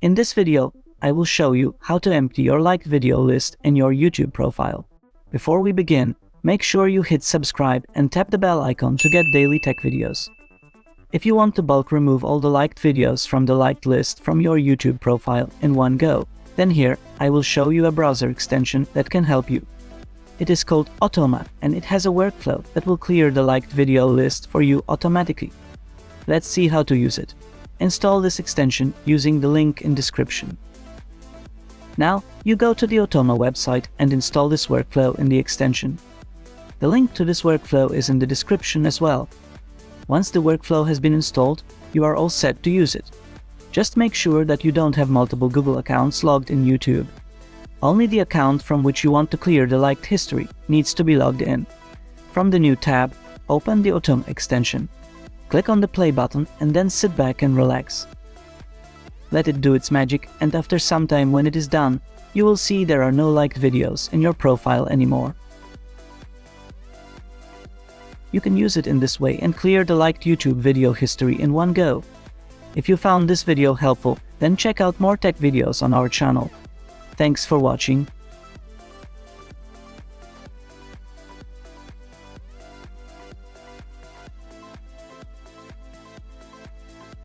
In this video, I will show you how to empty your liked video list in your YouTube profile. Before we begin, make sure you hit subscribe and tap the bell icon to get daily tech videos. If you want to bulk remove all the liked videos from the liked list from your YouTube profile in one go, then here I will show you a browser extension that can help you. It is called Automa and it has a workflow that will clear the liked video list for you automatically. Let's see how to use it. Install this extension using the link in description. Now, you go to the Automa website and install this workflow in the extension. The link to this workflow is in the description as well. Once the workflow has been installed, you are all set to use it. Just make sure that you don't have multiple Google accounts logged in YouTube. Only the account from which you want to clear the liked history needs to be logged in. From the new tab, open the Automa extension. Click on the play button and then sit back and relax. Let it do its magic, and after some time when it is done, you will see there are no liked videos in your profile anymore. You can use it in this way and clear the liked YouTube video history in one go. If you found this video helpful, then check out more tech videos on our channel. Thanks for watching.